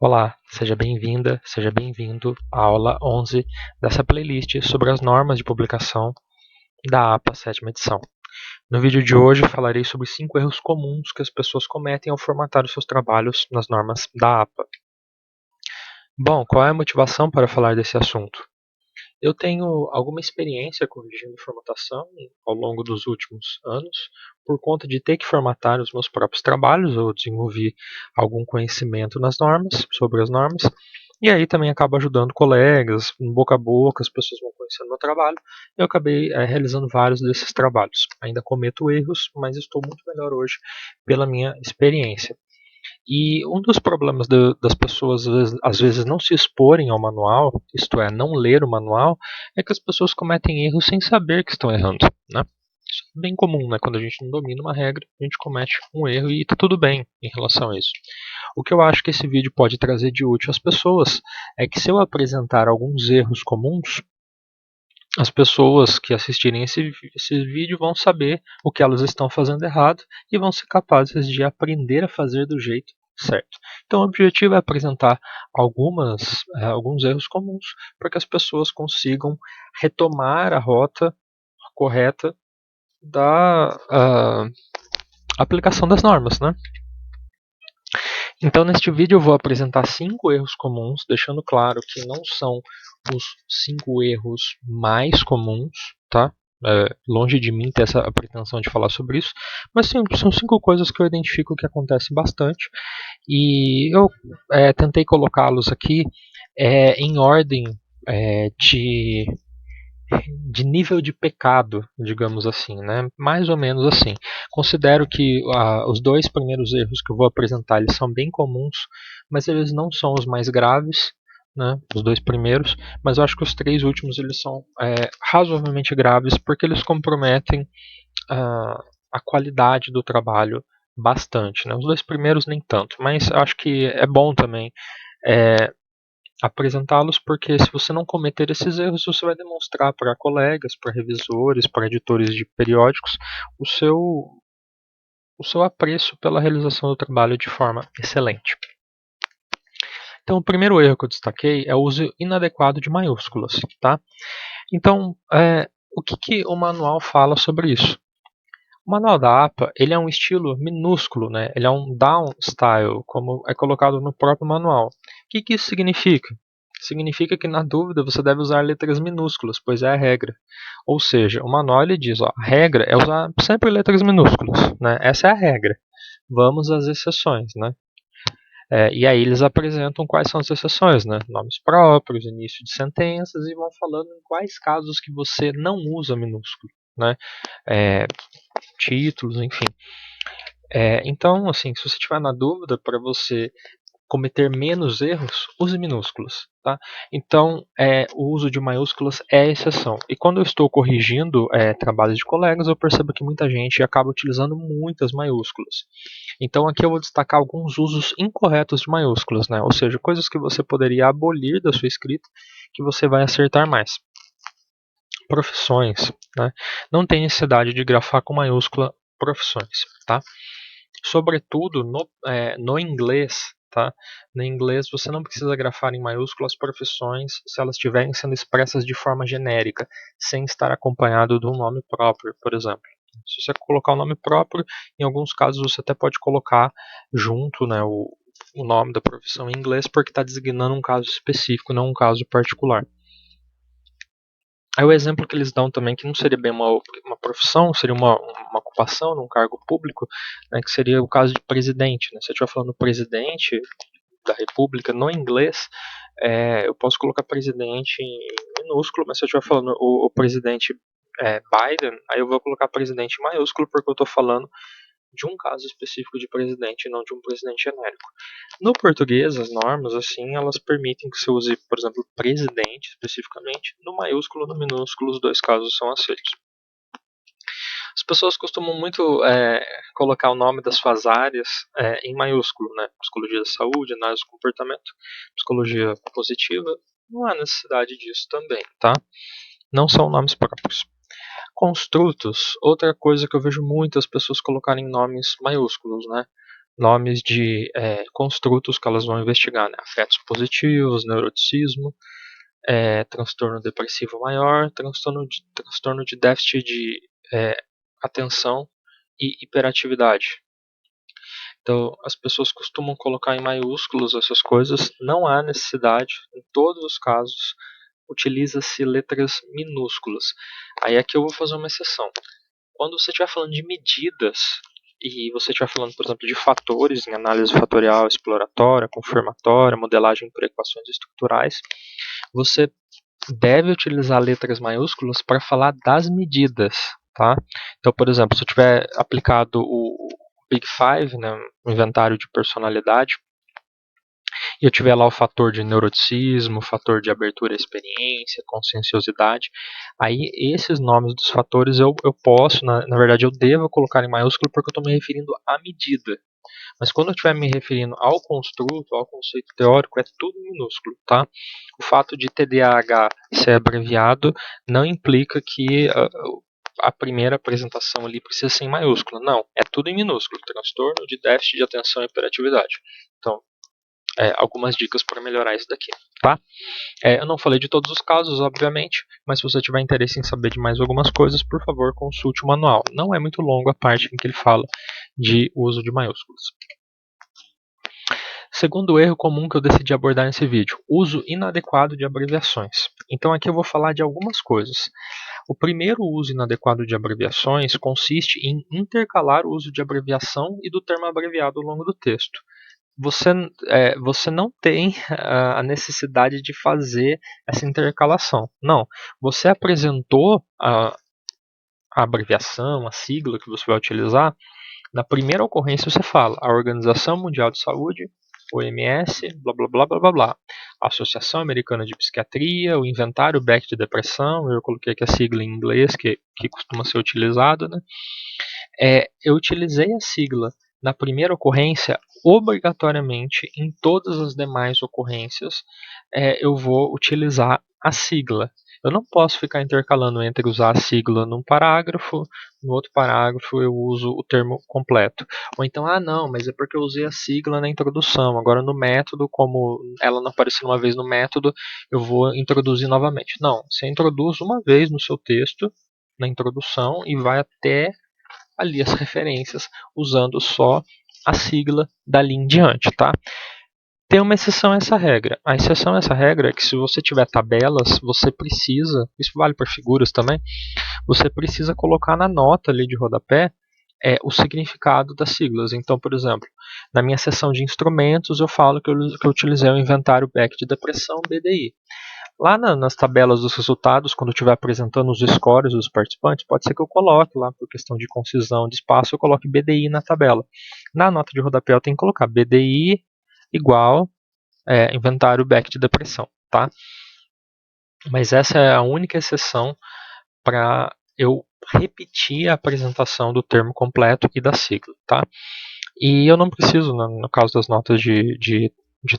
Olá, seja bem-vinda, seja bem-vindo à aula 11 dessa playlist sobre as normas de publicação da APA 7ª edição. No vídeo de hoje falarei sobre 5 erros comuns que as pessoas cometem ao formatar os seus trabalhos nas normas da APA. Bom, qual é a motivação para falar desse assunto? Eu tenho alguma experiência corrigindo formatação ao longo dos últimos anos, por conta de ter que formatar os meus próprios trabalhos. Eu desenvolvi algum conhecimento nas normas, sobre as normas, e aí também acabo ajudando colegas, boca a boca, as pessoas vão conhecendo meu trabalho. Eu acabei realizando vários desses trabalhos. Ainda cometo erros, mas estou muito melhor hoje pela minha experiência. E um dos problemas das pessoas às vezes não se exporem ao manual, isto é, não ler o manual, é que as pessoas cometem erros sem saber que estão errando, né? Isso é bem comum, né? Quando a gente não domina uma regra, a gente comete um erro e está tudo bem em relação a isso. O que eu acho que esse vídeo pode trazer de útil às pessoas é que, se eu apresentar alguns erros comuns, as pessoas que assistirem esse vídeo vão saber o que elas estão fazendo errado e vão ser capazes de aprender a fazer do jeito certo. Então, o objetivo é apresentar alguns erros comuns para que as pessoas consigam retomar a rota correta da aplicação das normas, né? Então, neste vídeo eu vou apresentar 5 erros comuns, deixando claro que não são os 5 erros mais comuns, tá? Longe de mim ter essa pretensão de falar sobre isso, mas sim, são 5 coisas que eu identifico que acontecem bastante, e eu tentei colocá-los aqui em ordem de nível de pecado, digamos assim, né? Mais ou menos assim. Considero que os 2 primeiros erros que eu vou apresentar, eles são bem comuns, mas eles não são os mais graves, né? Os 2 primeiros, mas eu acho que os 3 últimos eles são razoavelmente graves, porque eles comprometem a qualidade do trabalho bastante, né? Os 2 primeiros nem tanto, mas acho que é bom também apresentá-los, porque se você não cometer esses erros, você vai demonstrar para colegas, para revisores, para editores de periódicos o seu, o seu apreço pela realização do trabalho de forma excelente. Então, o primeiro erro que eu destaquei é o uso inadequado de maiúsculas, tá? Então, o que o manual fala sobre isso? O manual da APA, ele é um estilo minúsculo, né? Ele é um down style, como é colocado no próprio manual. O que isso significa? Significa que, na dúvida, você deve usar letras minúsculas, pois é a regra. Ou seja, o manual ele diz, a regra é usar sempre letras minúsculas, né? Essa é a regra. Vamos às exceções, né? E aí eles apresentam quais são as exceções, né? Nomes próprios, início de sentenças, e vão falando em quais casos que você não usa minúsculo, né? Títulos, enfim. Então, assim, se você tiver na dúvida, para você cometer menos erros, use minúsculas, tá? Então, o uso de maiúsculas é exceção. E quando eu estou corrigindo trabalhos de colegas, eu percebo que muita gente acaba utilizando muitas maiúsculas. Então, aqui eu vou destacar alguns usos incorretos de maiúsculas, né? Ou seja, coisas que você poderia abolir da sua escrita, que você vai acertar mais. Profissões, né? Não tem necessidade de grafar com maiúscula profissões, tá? Sobretudo no inglês, tá? No inglês você não precisa grafar em maiúsculas profissões se elas estiverem sendo expressas de forma genérica, sem estar acompanhado de um nome próprio, por exemplo. Se você colocar o nome próprio, em alguns casos você até pode colocar junto, né, o nome da profissão em inglês, porque está designando um caso específico, não um caso particular. Aí o exemplo que eles dão também, que não seria bem uma profissão, seria uma ocupação num cargo público, né, que seria o caso de presidente, né? Se eu estiver falando presidente da república no inglês, eu posso colocar presidente em minúsculo, mas se eu estiver falando o presidente Biden, aí eu vou colocar presidente em maiúsculo, porque eu estou falando de um caso específico de presidente e não de um presidente genérico. No português, as normas, assim, elas permitem que você use, por exemplo, presidente especificamente, no maiúsculo ou no minúsculo, os 2 casos são aceitos. As pessoas costumam muito colocar o nome das suas áreas em maiúsculo, né? Psicologia da saúde, análise do comportamento, psicologia positiva, não há necessidade disso também, tá? Não são nomes próprios. Construtos, outra coisa que eu vejo muitas pessoas colocarem nomes maiúsculos, né? nomes de construtos que elas vão investigar, né? Afetos positivos, neuroticismo, transtorno depressivo maior, transtorno de déficit de atenção e hiperatividade. Então, as pessoas costumam colocar em maiúsculos essas coisas, não há necessidade, em todos os casos, utiliza-se letras minúsculas. Aí aqui eu vou fazer uma exceção. Quando você estiver falando de medidas, e você estiver falando, por exemplo, de fatores em análise fatorial exploratória, confirmatória, modelagem por equações estruturais, você deve utilizar letras maiúsculas para falar das medidas, tá? Então, por exemplo, se eu tiver aplicado o Big Five, né, o inventário de personalidade, e eu tiver lá o fator de neuroticismo, o fator de abertura à experiência, conscienciosidade, aí esses nomes dos fatores eu posso, na verdade eu devo colocar em maiúsculo porque eu estou me referindo à medida. Mas quando eu estiver me referindo ao construto, ao conceito teórico, é tudo em minúsculo, tá? O fato de TDAH ser abreviado não implica que a primeira apresentação ali precisa ser em maiúsculo. Não, é tudo em minúsculo. Transtorno de déficit de atenção e hiperatividade. Então, algumas dicas para melhorar isso daqui, tá? Eu não falei de todos os casos, obviamente, mas se você tiver interesse em saber de mais algumas coisas, por favor, consulte o manual. Não é muito longo a parte em que ele fala de uso de maiúsculos. Segundo erro comum que eu decidi abordar nesse vídeo, uso inadequado de abreviações. Então aqui eu vou falar de algumas coisas. O primeiro uso inadequado de abreviações consiste em intercalar o uso de abreviação e do termo abreviado ao longo do texto. Você não tem a necessidade de fazer essa intercalação. Não. Você apresentou a abreviação, a sigla que você vai utilizar. Na primeira ocorrência você fala a Organização Mundial de Saúde, OMS, blá blá blá blá blá blá. A Associação Americana de Psiquiatria, o inventário Beck de depressão, eu coloquei aqui a sigla em inglês que costuma ser utilizado, né? Eu utilizei a sigla na primeira ocorrência, obrigatoriamente em todas as demais ocorrências eu vou utilizar a sigla. Eu não posso ficar intercalando entre usar a sigla num parágrafo, no outro parágrafo eu uso o termo completo. Ou então, não, mas é porque eu usei a sigla na introdução. Agora no método, como ela não apareceu uma vez no método, eu vou introduzir novamente. Não, você introduz uma vez no seu texto, na introdução, e vai até ali as referências, usando só a sigla dali em diante, tá? Tem uma exceção a essa regra. A exceção a essa regra é que se você tiver tabelas, você precisa, isso vale para figuras também, você precisa colocar na nota ali de rodapé o significado das siglas. Então, por exemplo, na minha seção de instrumentos eu falo que eu utilizei o inventário Beck de depressão BDI. Lá nas tabelas dos resultados, quando eu estiver apresentando os scores dos participantes, pode ser que eu coloque lá, por questão de concisão de espaço, eu coloque BDI na tabela. Na nota de rodapé eu tenho que colocar BDI igual inventário Beck de depressão, tá? Mas essa é a única exceção para eu repetir a apresentação do termo completo e da sigla, tá? E eu não preciso, no caso das notas de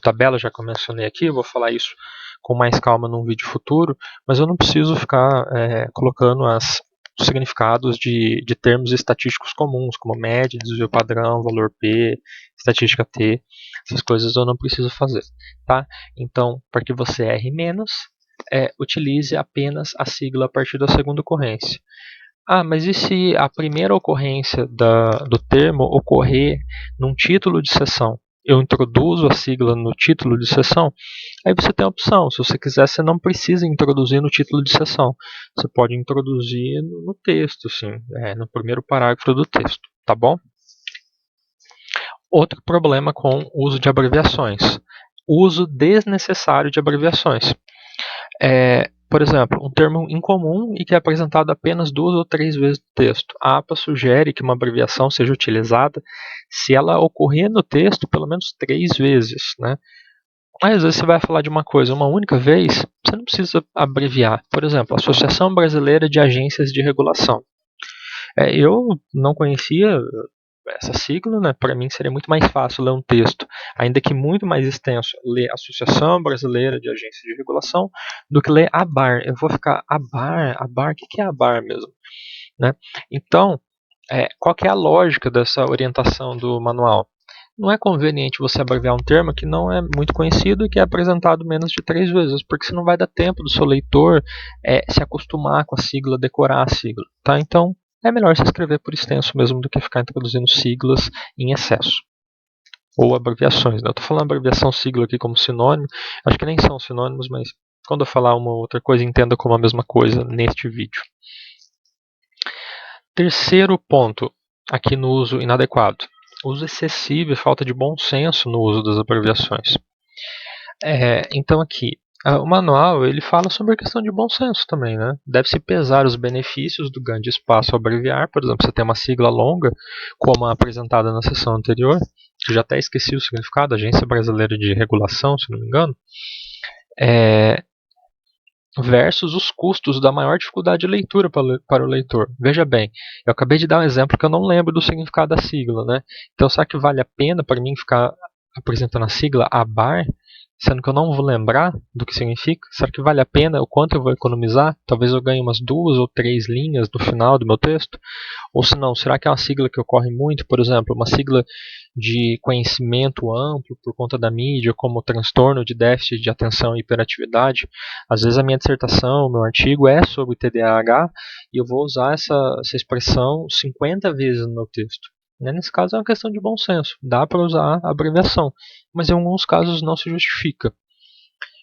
tabela, já que eu mencionei aqui, eu vou falar isso com mais calma num vídeo futuro, mas eu não preciso ficar colocando os significados de termos estatísticos comuns, como média, desvio padrão, valor P, estatística T, essas coisas eu não preciso fazer, tá? Então, para que você erre menos, utilize apenas a sigla a partir da segunda ocorrência. Mas e se a primeira ocorrência do termo ocorrer num título de sessão? Eu introduzo a sigla no título de sessão? Aí você tem a opção. Se você quiser, você não precisa introduzir no título de sessão. Você pode introduzir no texto, sim, no primeiro parágrafo do texto, tá bom? Outro problema com o uso de abreviações. Uso desnecessário de abreviações. Por exemplo, um termo incomum e que é apresentado apenas 2 ou 3 vezes no texto. A APA sugere que uma abreviação seja utilizada se ela ocorrer no texto pelo menos 3 vezes, né? Mas às vezes você vai falar de uma coisa uma única vez, você não precisa abreviar. Por exemplo, Associação Brasileira de Agências de Regulação. Eu não conhecia essa sigla, né? Para mim seria muito mais fácil ler um texto, ainda que muito mais extenso, ler Associação Brasileira de Agências de Regulação, do que ler ABAR. Eu vou ficar, ABAR, o que é ABAR mesmo? Né? Então, qual que é a lógica dessa orientação do manual? não é conveniente você abreviar um termo que não é muito conhecido e que é apresentado menos de 3 vezes, porque senão vai dar tempo do seu leitor se acostumar com a sigla, decorar a sigla. Tá? Então, é melhor se escrever por extenso mesmo do que ficar introduzindo siglas em excesso. Ou abreviações. Né? Eu estou falando abreviação sigla aqui como sinônimo, acho que nem são sinônimos, mas quando eu falar uma outra coisa, entenda como a mesma coisa neste vídeo. Terceiro ponto, aqui no uso inadequado. Uso excessivo e falta de bom senso no uso das abreviações. Então aqui, o manual ele fala sobre a questão de bom senso também. Né? Deve-se pesar os benefícios do ganho de espaço ao abreviar. Por exemplo, você tem uma sigla longa, como a apresentada na sessão anterior, que já até esqueci o significado, Agência Brasileira de Regulação, se não me engano, versus os custos da maior dificuldade de leitura para o leitor. Veja bem, eu acabei de dar um exemplo que eu não lembro do significado da sigla, né? Então, será que vale a pena para mim ficar apresentando a sigla ABAR, sendo que eu não vou lembrar do que significa? Será que vale a pena? O quanto eu vou economizar? Talvez eu ganhe umas 2 ou 3 linhas no final do meu texto? Ou se não, será que é uma sigla que ocorre muito? Por exemplo, uma sigla de conhecimento amplo por conta da mídia, como transtorno de déficit de atenção e hiperatividade. Às vezes a minha dissertação, o meu artigo é sobre TDAH e eu vou usar essa expressão 50 vezes no meu texto. Nesse caso é uma questão de bom senso, dá para usar a abreviação, mas em alguns casos não se justifica.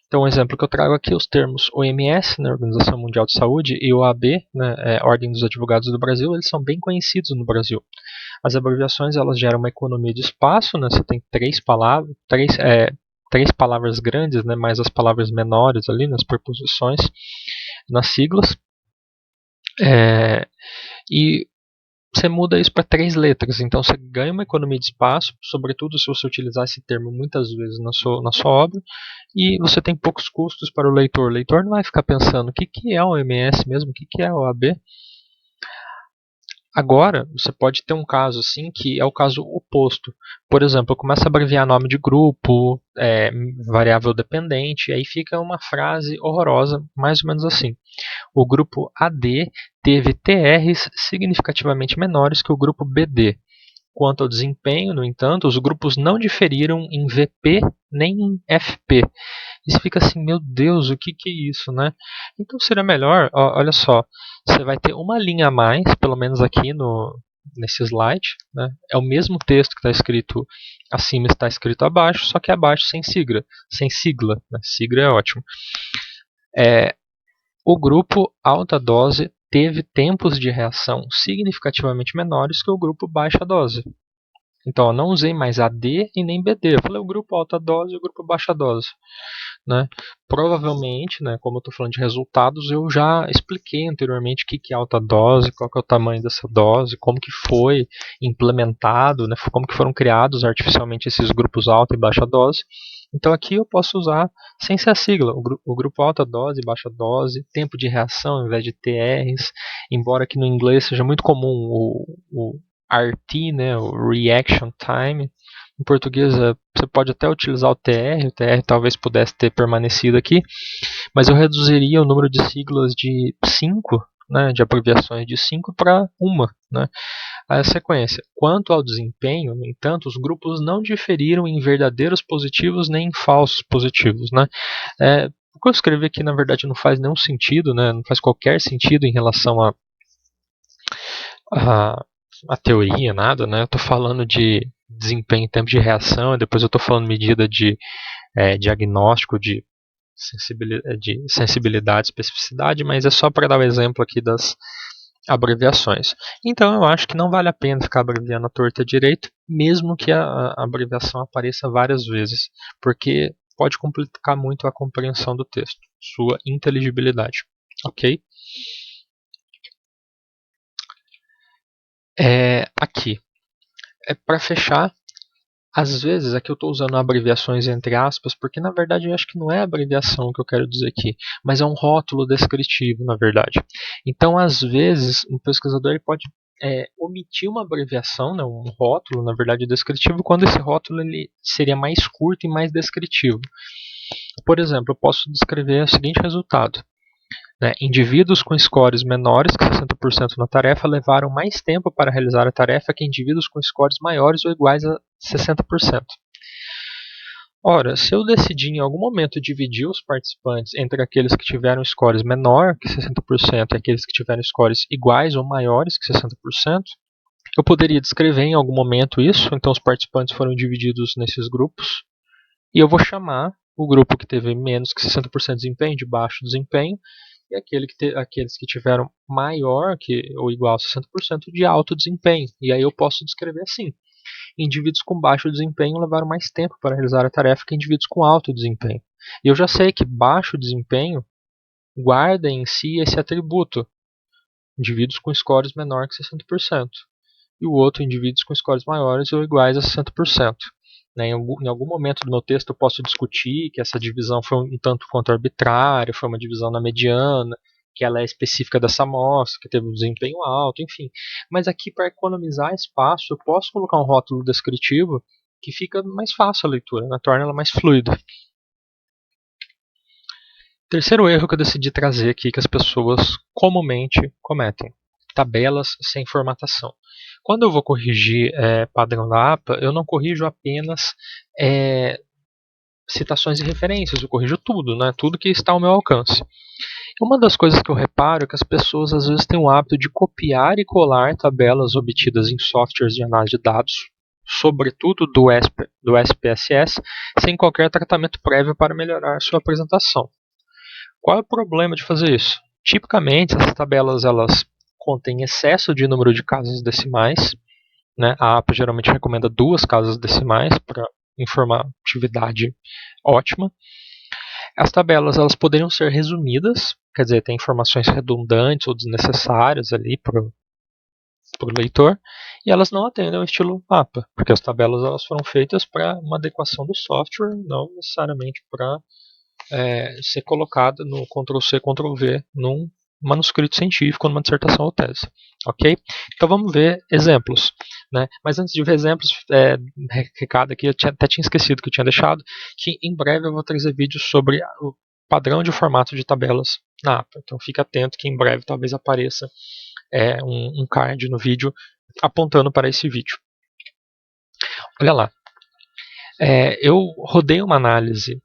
Então, um exemplo que eu trago aqui, os termos OMS, né, Organização Mundial de Saúde, e OAB, né, Ordem dos Advogados do Brasil, eles são bem conhecidos no Brasil. As abreviações elas geram uma economia de espaço, né, você tem três palavras grandes, né, mais as palavras menores ali nas preposições, nas siglas, e você muda isso para 3 letras, então você ganha uma economia de espaço, sobretudo se você utilizar esse termo muitas vezes na sua obra, e você tem poucos custos para o leitor. O leitor não vai ficar pensando o que é o OMS mesmo, o que é a OAB. Agora, você pode ter um caso assim que é o caso oposto. Por exemplo, eu começo a abreviar nome de grupo, variável dependente, e aí fica uma frase horrorosa, mais ou menos assim. O grupo AD teve TRs significativamente menores que o grupo BD. Quanto ao desempenho, no entanto, os grupos não diferiram em VP nem em FP. E você fica assim, meu Deus, o que é isso, né? Então seria melhor, olha só, você vai ter uma linha a mais, pelo menos aqui nesse slide, né? É o mesmo texto que está escrito acima está escrito abaixo, só que abaixo sem sigla, né? Sigla é ótimo. O grupo alta dose teve tempos de reação significativamente menores que o grupo baixa dose. Então, eu não usei mais AD e nem BD. Eu falei o grupo alta dose e o grupo baixa dose. Né? Provavelmente, né, como eu estou falando de resultados, eu já expliquei anteriormente o que é alta dose, qual que é o tamanho dessa dose, como que foi implementado, né, como que foram criados artificialmente esses grupos alta e baixa dose. Então aqui eu posso usar sem ser a sigla, o grupo alta dose, baixa dose, tempo de reação ao invés de TRs, embora aqui no inglês seja muito comum o RT, né, o Reaction Time. Em português você pode até utilizar o TR talvez pudesse ter permanecido aqui, mas eu reduziria o número de siglas de 5, né, de abreviações de 5 para uma. Né? A sequência. Quanto ao desempenho, no entanto, os grupos não diferiram em verdadeiros positivos nem em falsos positivos. Né? O que eu escrevi aqui, na verdade, não faz nenhum sentido, né? Não faz qualquer sentido em relação a teoria, nada, né? Eu estou falando de desempenho em tempo de reação, e depois eu estou falando medida de diagnóstico de sensibilidade, especificidade, mas é só para dar o exemplo aqui das abreviações. Então eu acho que não vale a pena ficar abreviando a torta direito, mesmo que a abreviação apareça várias vezes, porque pode complicar muito a compreensão do texto, sua inteligibilidade. Ok? Aqui, para fechar, às vezes aqui eu estou usando abreviações entre aspas, porque na verdade eu acho que não é abreviação que eu quero dizer aqui, mas é um rótulo descritivo, na verdade. Então, às vezes, um pesquisador ele pode omitir uma abreviação, né, um rótulo, na verdade, descritivo, quando esse rótulo ele seria mais curto e mais descritivo. Por exemplo, eu posso descrever o seguinte resultado. Né, indivíduos com scores menores que 60% na tarefa levaram mais tempo para realizar a tarefa que indivíduos com scores maiores ou iguais a 60%. Ora, se eu decidir em algum momento dividir os participantes entre aqueles que tiveram scores menor que 60% e aqueles que tiveram scores iguais ou maiores que 60%, eu poderia descrever em algum momento isso, então os participantes foram divididos nesses grupos, e eu vou chamar o grupo que teve menos que 60% de desempenho de baixo desempenho, e aqueles que tiveram maior ou igual a 60% de alto desempenho. E aí eu posso descrever assim: indivíduos com baixo desempenho levaram mais tempo para realizar a tarefa que indivíduos com alto desempenho. E eu já sei que baixo desempenho guarda em si esse atributo, indivíduos com scores menor que 60%, e o outro, indivíduos com scores maiores ou iguais a 60%. Em algum momento do meu texto eu posso discutir que essa divisão foi um tanto quanto arbitrária, foi uma divisão na mediana, que ela é específica dessa amostra, que teve um desempenho alto, enfim. Mas aqui, para economizar espaço, eu posso colocar um rótulo descritivo que fica mais fácil a leitura, né? Torna ela mais fluida. Terceiro erro que eu decidi trazer aqui que as pessoas comumente cometem: tabelas sem formatação. Quando eu vou corrigir padrão da APA, eu não corrijo apenas citações e referências, eu corrijo tudo, né? Tudo que está ao meu alcance. Uma das coisas que eu reparo é que as pessoas às vezes têm o hábito de copiar e colar tabelas obtidas em softwares de análise de dados, sobretudo do SPSS, sem qualquer tratamento prévio para melhorar sua apresentação. Qual é o problema de fazer isso? Tipicamente, essas tabelas elas contêm excesso de número de casas decimais, né? A APA geralmente recomenda 2 casas decimais para informatividade ótima. As tabelas elas poderiam ser resumidas, quer dizer, tem informações redundantes ou desnecessárias ali para o leitor, e elas não atendem ao estilo APA, porque as tabelas elas foram feitas para uma adequação do software, não necessariamente para ser colocada no Ctrl+C, Ctrl+V num manuscrito científico, numa dissertação ou tese. Ok? Então vamos ver exemplos. Né? Mas antes de ver exemplos, recado aqui, eu até tinha esquecido que eu tinha deixado, que em breve eu vou trazer vídeos sobre o padrão de formato de tabelas na APA. Então fique atento que em breve talvez apareça um card no vídeo apontando para esse vídeo. Olha lá. Eu rodei uma análise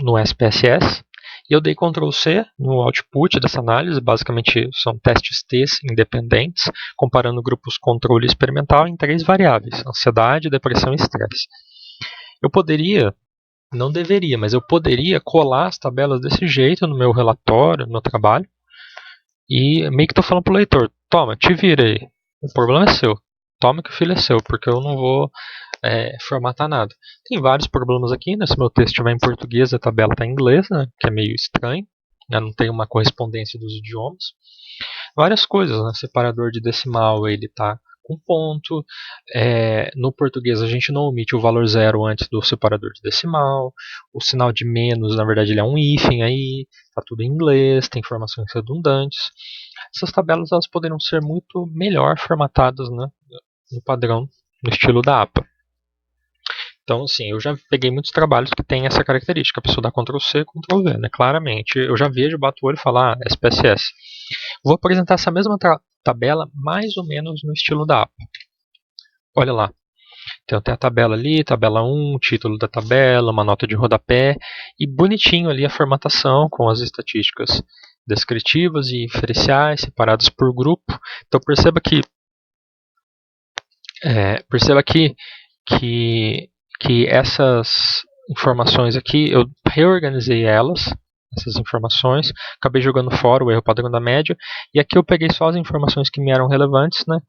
no SPSS e eu dei Ctrl+C no output dessa análise. Basicamente são testes T independentes, comparando grupos controle experimental em 3 variáveis: ansiedade, depressão e estresse. Eu poderia, não deveria, mas eu poderia colar as tabelas desse jeito no meu relatório, no meu trabalho, e meio que estou falando para o leitor: toma, te vira aí, o problema é seu, toma que o filho é seu, porque eu não vou formatar nada. Tem vários problemas aqui, né? Se meu texto estiver em português, a tabela está em inglês, né? Que é meio estranho, né? Não tem uma correspondência dos idiomas. Várias coisas, né? Separador de decimal ele está com ponto. No português a gente não omite o valor 0 antes do separador de decimal. O sinal de menos, na verdade, ele é um hífen aí. Está tudo em inglês, tem informações redundantes. Essas tabelas elas poderiam ser muito melhor formatadas, né? No padrão, no estilo da APA. Então, assim, eu já peguei muitos trabalhos que têm essa característica. A pessoa dá Ctrl+C, Ctrl+V, né? Claramente, eu já vejo, bato o olho e falo, SPSS. Vou apresentar essa mesma tabela mais ou menos no estilo da APA. Olha lá. Então tem a tabela ali, tabela 1, título da tabela, uma nota de rodapé e bonitinho ali a formatação com as estatísticas descritivas e inferenciais separadas por grupo. Então perceba que essas informações aqui, eu reorganizei essas informações, acabei jogando fora o erro padrão da média, e aqui eu peguei só as informações que me eram relevantes, né,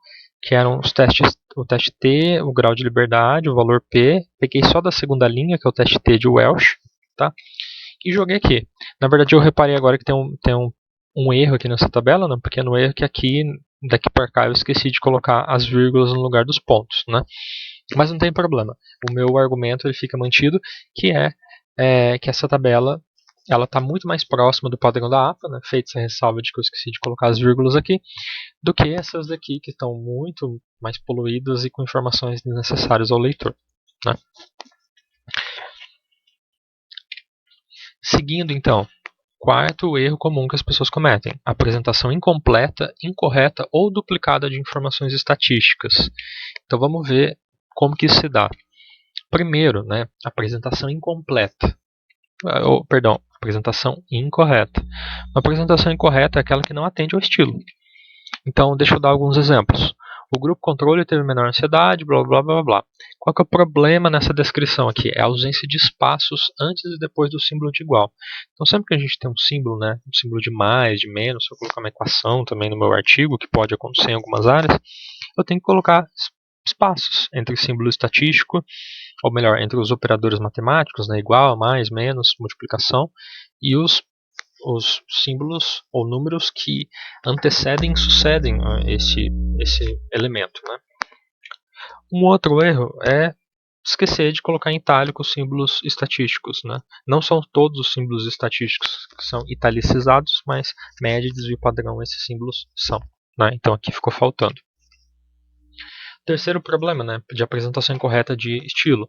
que eram os testes, o teste T, o grau de liberdade, o valor P, peguei só da segunda linha, que é o teste T de Welsh, tá, e joguei aqui. Na verdade eu reparei agora que tem um erro aqui nessa tabela, né, um pequeno erro, que aqui, daqui para cá eu esqueci de colocar as vírgulas no lugar dos pontos, né. Mas não tem problema. O meu argumento ele fica mantido, que que essa tabela ela está muito mais próxima do padrão da APA, né, feita essa ressalva de que eu esqueci de colocar as vírgulas aqui, do que essas daqui que estão muito mais poluídas e com informações desnecessárias ao leitor. Né. Seguindo então, quarto erro comum que as pessoas cometem: apresentação incompleta, incorreta ou duplicada de informações estatísticas. Então vamos ver Como que isso se dá? Primeiro, né, apresentação incompleta. Perdão, apresentação incorreta. Uma apresentação incorreta é aquela que não atende ao estilo. Então, deixa eu dar alguns exemplos. O grupo controle teve menor ansiedade, blá blá blá blá. Qual que é o problema nessa descrição aqui? É a ausência de espaços antes e depois do símbolo de igual. Então, sempre que a gente tem um símbolo, né, um símbolo de mais, de menos, se eu colocar uma equação também no meu artigo, que pode acontecer em algumas áreas, eu tenho que colocar espaços entre o símbolo estatístico, ou melhor, entre os operadores matemáticos, né, igual, mais, menos, multiplicação, e os símbolos ou números que antecedem e sucedem esse elemento. Né? Um outro erro é esquecer de colocar em itálico os símbolos estatísticos. Né? Não são todos os símbolos estatísticos que são italicizados, mas média, desvio padrão, esses símbolos são. Né? Então aqui ficou faltando. Terceiro problema, né, de apresentação incorreta de estilo.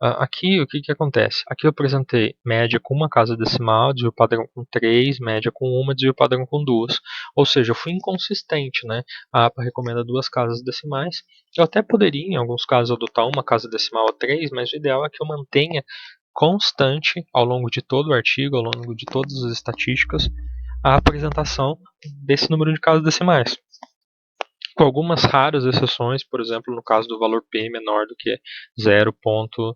Aqui, o que acontece? Aqui eu apresentei média com uma casa decimal, desvio padrão com 3, média com 1, desvio padrão com 2. Ou seja, eu fui inconsistente, né? A APA recomenda 2 casas decimais. Eu até poderia, em alguns casos, adotar uma casa decimal ou 3, mas o ideal é que eu mantenha constante, ao longo de todo o artigo, ao longo de todas as estatísticas, a apresentação desse número de casas decimais. Com algumas raras exceções, por exemplo, no caso do valor P menor do que 0.001,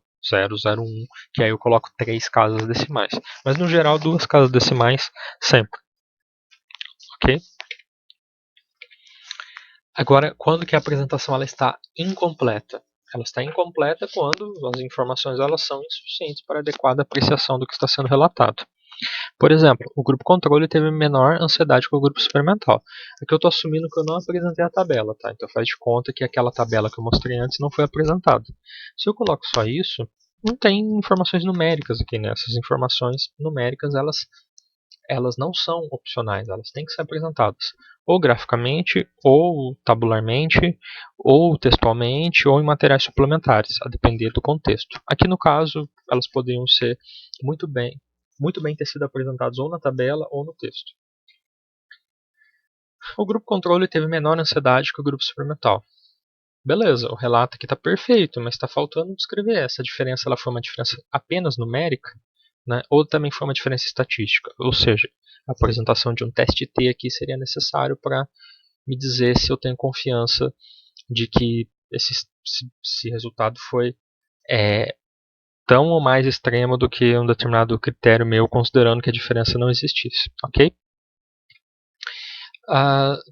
que aí eu coloco 3 casas decimais. Mas no geral, 2 casas decimais sempre. Ok? Agora, quando que a apresentação ela está incompleta? Ela está incompleta quando as informações elas são insuficientes para a adequada apreciação do que está sendo relatado. Por exemplo, o grupo controle teve menor ansiedade que o grupo experimental. Aqui eu estou assumindo que eu não apresentei a tabela, tá? Então faz de conta que aquela tabela que eu mostrei antes não foi apresentada. Se eu coloco só isso, não tem informações numéricas aqui, né? Essas informações numéricas, elas não são opcionais, elas têm que ser apresentadas. Ou graficamente, ou tabularmente, ou textualmente, ou em materiais suplementares, a depender do contexto. Aqui no caso, elas poderiam ser muito bem ter sido apresentados ou na tabela ou no texto. O grupo controle teve menor ansiedade que o grupo experimental. Beleza, o relato aqui está perfeito, mas está faltando descrever essa diferença. Ela foi uma diferença apenas numérica, né, ou também foi uma diferença estatística. Ou seja, a apresentação de um teste T aqui seria necessário para me dizer se eu tenho confiança de que esse resultado foi tão ou mais extremo do que um determinado critério meu, considerando que a diferença não existisse, ok?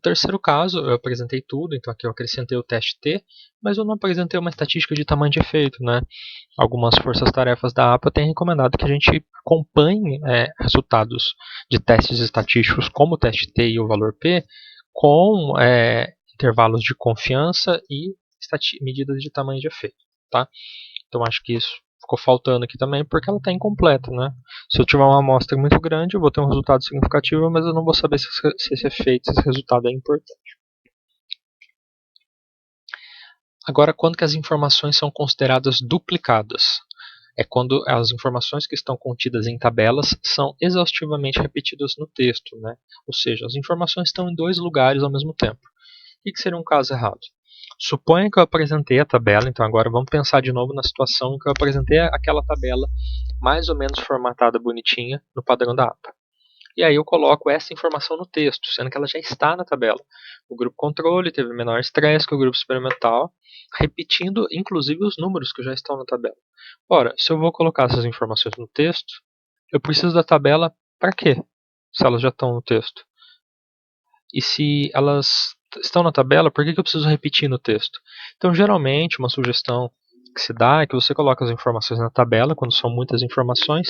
Terceiro caso, eu apresentei tudo, então aqui eu acrescentei o teste T, mas eu não apresentei uma estatística de tamanho de efeito, né? Algumas forças-tarefas da APA têm recomendado que a gente acompanhe resultados de testes estatísticos como o teste T e o valor P com intervalos de confiança e medidas de tamanho de efeito, tá? Então acho que isso ficou faltando aqui também porque ela está incompleta, né? Se eu tiver uma amostra muito grande, eu vou ter um resultado significativo, mas eu não vou saber se esse efeito, se esse resultado é importante. Agora, quando que as informações são consideradas duplicadas? É quando as informações que estão contidas em tabelas são exaustivamente repetidas no texto, né? Ou seja, as informações estão em 2 lugares ao mesmo tempo. O que seria um caso errado? Suponha que eu apresentei a tabela, então agora vamos pensar de novo na situação em que eu apresentei aquela tabela mais ou menos formatada bonitinha no padrão da APA. E aí eu coloco essa informação no texto, sendo que ela já está na tabela. O grupo controle teve menor estresse que o grupo experimental, repetindo inclusive os números que já estão na tabela. Ora, se eu vou colocar essas informações no texto, eu preciso da tabela para quê? Se elas já estão no texto. E se elas estão na tabela, por que eu preciso repetir no texto? Então, geralmente, uma sugestão que se dá é que você coloque as informações na tabela, quando são muitas informações,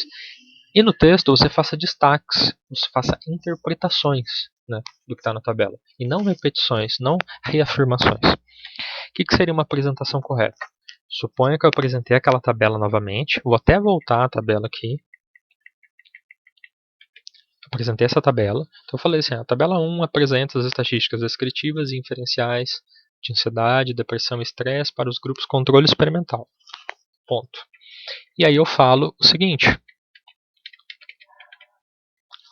e no texto você faça destaques, você faça interpretações, né, do que está na tabela, e não repetições, não reafirmações. O que seria uma apresentação correta? Suponha que eu apresentei aquela tabela novamente, vou até voltar a tabela aqui, apresentei essa tabela. Então eu falei assim, a tabela 1 apresenta as estatísticas descritivas e inferenciais de ansiedade, depressão e estresse para os grupos controle experimental. Ponto. E aí eu falo o seguinte.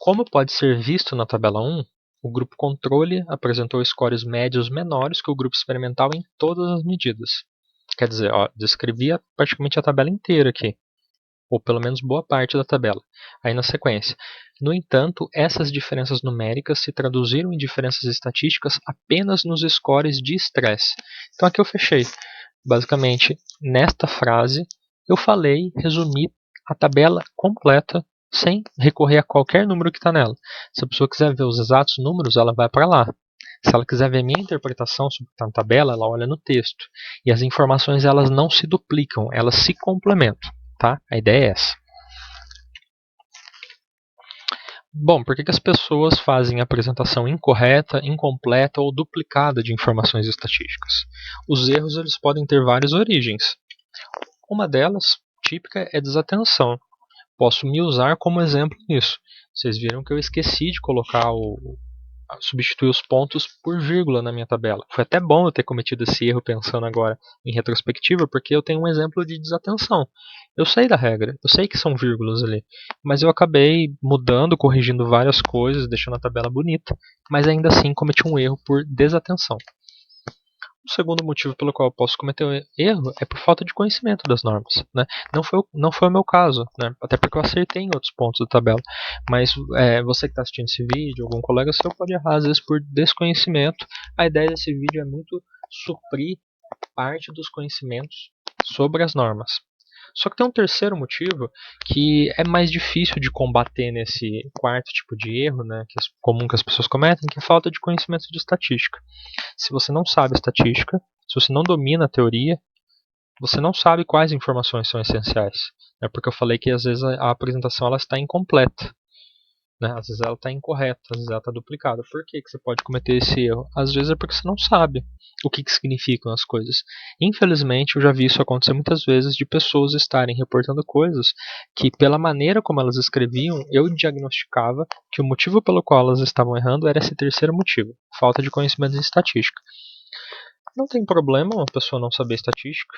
Como pode ser visto na tabela 1, o grupo controle apresentou scores médios menores que o grupo experimental em todas as medidas. Quer dizer, ó, descrevi praticamente a tabela inteira aqui, ou pelo menos boa parte da tabela. Aí na sequência. No entanto, essas diferenças numéricas se traduziram em diferenças estatísticas apenas nos scores de estresse. Então aqui eu fechei. Basicamente, nesta frase, eu falei, resumi a tabela completa sem recorrer a qualquer número que está nela. Se a pessoa quiser ver os exatos números, ela vai para lá. Se ela quiser ver minha interpretação sobre o que está na tabela, ela olha no texto. E as informações elas não se duplicam, elas se complementam. Tá? A ideia é essa. Bom, por que as pessoas fazem apresentação incorreta, incompleta ou duplicada de informações estatísticas? Os erros eles podem ter várias origens. Uma delas, típica, é desatenção. Posso me usar como exemplo nisso. Vocês viram que eu esqueci de colocar substituir os pontos por vírgula na minha tabela. Foi até bom eu ter cometido esse erro pensando agora em retrospectiva, porque eu tenho um exemplo de desatenção. Eu sei da regra, eu sei que são vírgulas ali, mas eu acabei mudando, corrigindo várias coisas, deixando a tabela bonita, mas ainda assim cometi um erro por desatenção. O segundo motivo pelo qual eu posso cometer um erro é por falta de conhecimento das normas. Né? Não foi o meu caso, né? Até porque eu acertei em outros pontos da tabela. Mas você que está assistindo esse vídeo, algum colega seu pode errar, às vezes por desconhecimento. A ideia desse vídeo é muito suprir parte dos conhecimentos sobre as normas. Só que tem um terceiro motivo que é mais difícil de combater nesse quarto tipo de erro, né, que é comum que as pessoas cometem, que é a falta de conhecimento de estatística. Se você não sabe estatística, se você não domina a teoria, você não sabe quais informações são essenciais. É porque eu falei que às vezes a apresentação ela está incompleta. Né? Às vezes ela está incorreta, às vezes ela está duplicada. Por que você pode cometer esse erro? Às vezes é porque você não sabe o que significam as coisas. Infelizmente, eu já vi isso acontecer muitas vezes de pessoas estarem reportando coisas que, pela maneira como elas escreviam, eu diagnosticava que o motivo pelo qual elas estavam errando era esse terceiro motivo, falta de conhecimento de estatística. Não tem problema uma pessoa não saber estatística.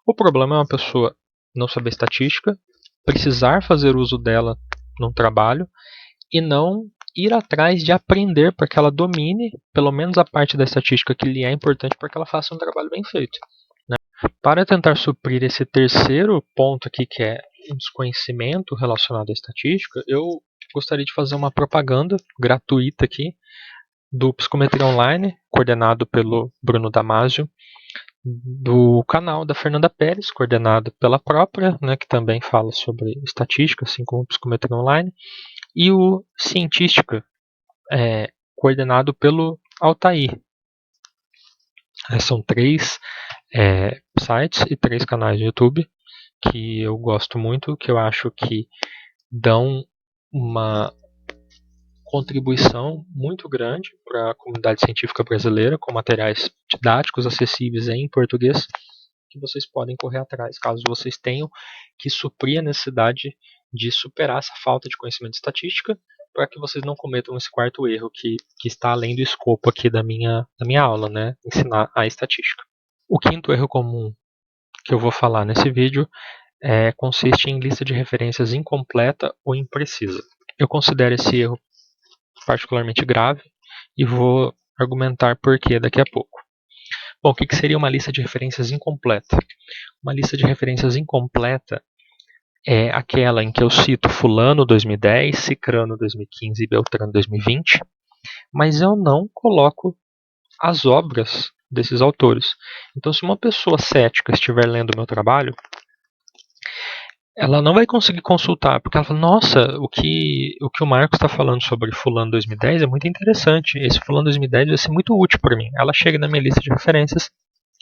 O problema é uma pessoa não saber estatística, precisar fazer uso dela num trabalho e não ir atrás de aprender para que ela domine pelo menos a parte da estatística que lhe é importante para que ela faça um trabalho bem feito. Né? Para tentar suprir esse terceiro ponto aqui, que é um desconhecimento relacionado à estatística, eu gostaria de fazer uma propaganda gratuita aqui do Psicometria Online, coordenado pelo Bruno Damasio, do canal da Fernanda Pérez, coordenado pela própria, né, que também fala sobre estatística, assim como o Psicometria Online, e o Cientística, coordenado pelo Altair. São 3 sites e 3 canais de YouTube que eu gosto muito, que eu acho que dão uma contribuição muito grande para a comunidade científica brasileira, com materiais didáticos acessíveis em português, que vocês podem correr atrás, caso vocês tenham que suprir a necessidade de superar essa falta de conhecimento de estatística, para que vocês não cometam esse quarto erro que está além do escopo aqui da minha aula, né? Ensinar a estatística. O quinto erro comum que eu vou falar nesse vídeo consiste em lista de referências incompleta ou imprecisa. Eu considero esse erro particularmente grave e vou argumentar por que daqui a pouco. Bom, o que seria uma lista de referências incompleta? Uma lista de referências incompleta é aquela em que eu cito fulano 2010, cicrano 2015 e beltrano 2020, mas eu não coloco as obras desses autores. Então, se uma pessoa cética estiver lendo o meu trabalho, ela não vai conseguir consultar, porque ela fala, nossa, o que o Marcos está falando sobre fulano 2010 é muito interessante, esse fulano 2010 vai ser muito útil para mim. Ela chega na minha lista de referências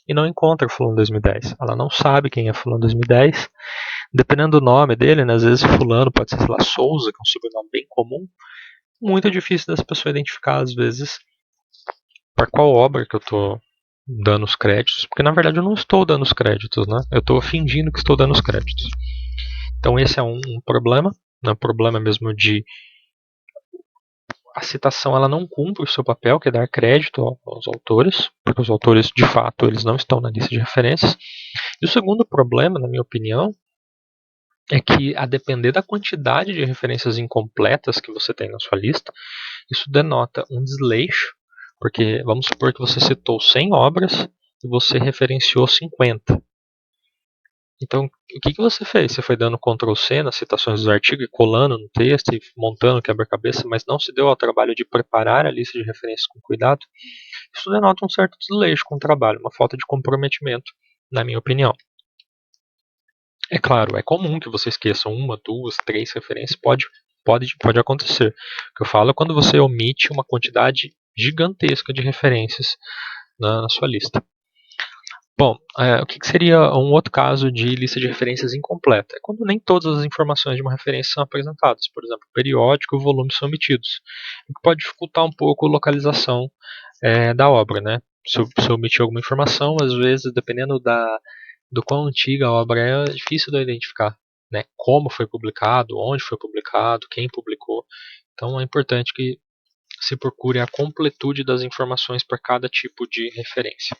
e não encontra fulano 2010. Ela não sabe quem é fulano 2010. Dependendo do nome dele, né, às vezes fulano pode ser, sei lá, Souza, que é um sobrenome bem comum. Muito difícil dessa pessoa identificar, às vezes, para qual obra que eu estou dando os créditos, porque na verdade eu não estou dando os créditos, né? Eu estou fingindo que estou dando os créditos. Então esse é um problema, né? Um problema mesmo de a citação ela não cumpre o seu papel, que é dar crédito aos autores, porque os autores de fato eles não estão na lista de referências. E o segundo problema, na minha opinião, é que, a depender da quantidade de referências incompletas que você tem na sua lista, isso denota um desleixo, porque vamos supor que você citou 100 obras e você referenciou 50. Então, o que você fez? Você foi dando Ctrl C nas citações dos artigos e colando no texto e montando o quebra-cabeça, mas não se deu ao trabalho de preparar a lista de referências com cuidado? Isso denota um certo desleixo com o trabalho, uma falta de comprometimento, na minha opinião. É claro, é comum que você esqueça uma, duas, três referências, pode acontecer. O que eu falo é quando você omite uma quantidade gigantesca de referências na sua lista. Bom, o que seria um outro caso de lista de referências incompleta? É quando nem todas as informações de uma referência são apresentadas. Por exemplo, o periódico e o volume são omitidos, o que pode dificultar um pouco a localização da obra, né? Se eu omitir alguma informação, às vezes, dependendo do quão antiga a obra é difícil de identificar, né? Como foi publicado, onde foi publicado, quem publicou. Então é importante que se procure a completude das informações para cada tipo de referência.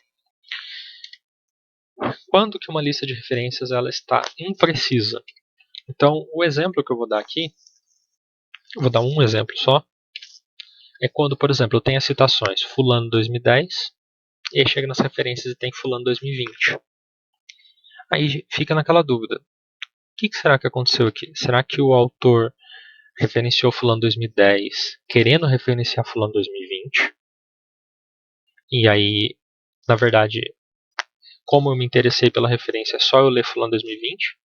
Quando que uma lista de referências ela está imprecisa? Então, o exemplo que eu vou dar aqui, eu vou dar um exemplo só, é quando, por exemplo, eu tenho as citações fulano 2010, e aí chega nas referências e tem fulano 2020. Aí fica naquela dúvida. O que será que aconteceu aqui? Será que o autor referenciou fulano 2010 querendo referenciar fulano 2020? E aí, na verdade, como eu me interessei pela referência, é só eu ler fulano 2020?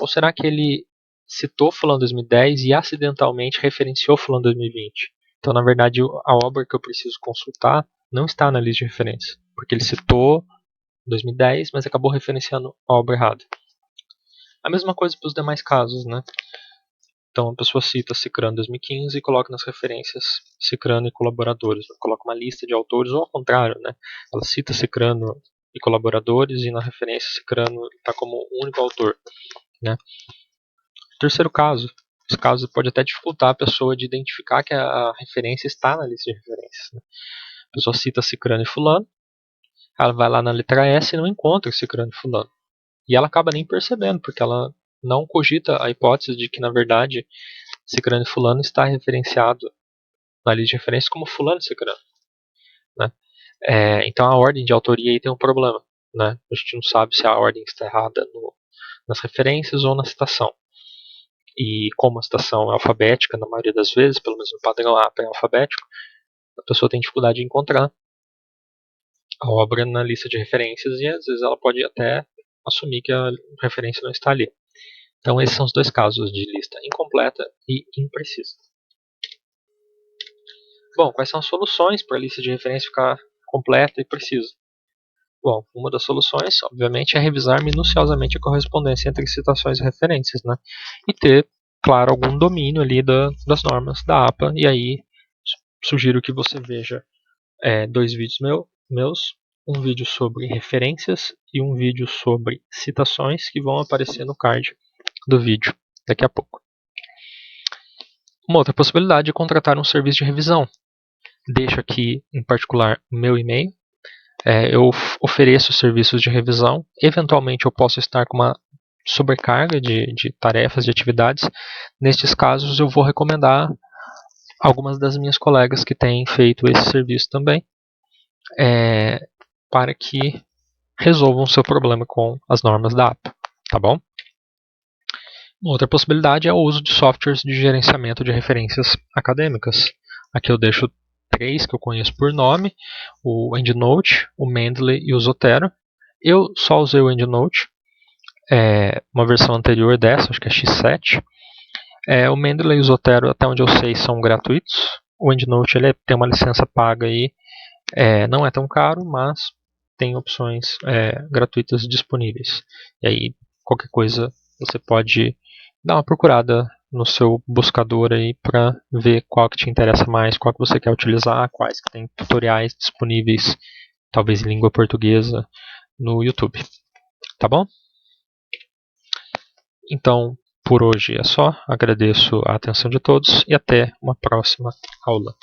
Ou será que ele citou fulano 2010 e acidentalmente referenciou fulano 2020? Então, na verdade, a obra que eu preciso consultar não está na lista de referência, porque ele citou 2010, mas acabou referenciando a obra errada. A mesma coisa para os demais casos, né? Então a pessoa cita Cicrano 2015 e coloca nas referências Cicrano e colaboradores. Coloca uma lista de autores, ou ao contrário, né? Ela cita Cicrano e colaboradores e na referência Cicrano está como único autor, né? Terceiro caso, esse caso pode até dificultar a pessoa de identificar que a referência está na lista de referências, né? A pessoa cita Cicrano e Fulano, ela vai lá na letra S e não encontra Cicrano e Fulano. E ela acaba nem percebendo, porque ela não cogita a hipótese de que, na verdade, Cicrano e Fulano está referenciado na lista de referência como Fulano e Cicrano, né? Então a ordem de autoria aí tem um problema, né? A gente não sabe se a ordem está errada nas referências ou na citação. E como a citação é alfabética, na maioria das vezes, pelo menos no padrão APA é alfabético, a pessoa tem dificuldade de encontrar a obra na lista de referências e às vezes ela pode até assumir que a referência não está ali. Então esses são os dois casos de lista incompleta e imprecisa. Bom, quais são as soluções para a lista de referência ficar completa e precisa? Bom, uma das soluções, obviamente, é revisar minuciosamente a correspondência entre citações e referências, né? E ter, claro, algum domínio ali das normas da APA. E aí, sugiro que você veja 2 vídeos meus, um vídeo sobre referências e um vídeo sobre citações que vão aparecer no card do vídeo daqui a pouco. Uma outra possibilidade é contratar um serviço de revisão. Deixo aqui, em particular, o meu e-mail. Eu ofereço serviços de revisão. Eventualmente eu posso estar com uma sobrecarga de tarefas, de atividades. Nestes casos eu vou recomendar algumas das minhas colegas que têm feito esse serviço também, para que resolvam o seu problema com as normas da APA, tá bom? Uma outra possibilidade é o uso de softwares de gerenciamento de referências acadêmicas. Aqui eu deixo 3 que eu conheço por nome, o EndNote, o Mendeley e o Zotero. Eu só usei o EndNote, uma versão anterior dessa, acho que é X7. O Mendeley e o Zotero, até onde eu sei, são gratuitos. O EndNote ele tem uma licença paga aí, não é tão caro, mas tem opções gratuitas disponíveis. E aí, qualquer coisa, você pode dar uma procurada no seu buscador aí para ver qual que te interessa mais, qual que você quer utilizar, quais que tem tutoriais disponíveis, talvez em língua portuguesa, no YouTube. Tá bom? Então, por hoje é só. Agradeço a atenção de todos e até uma próxima aula.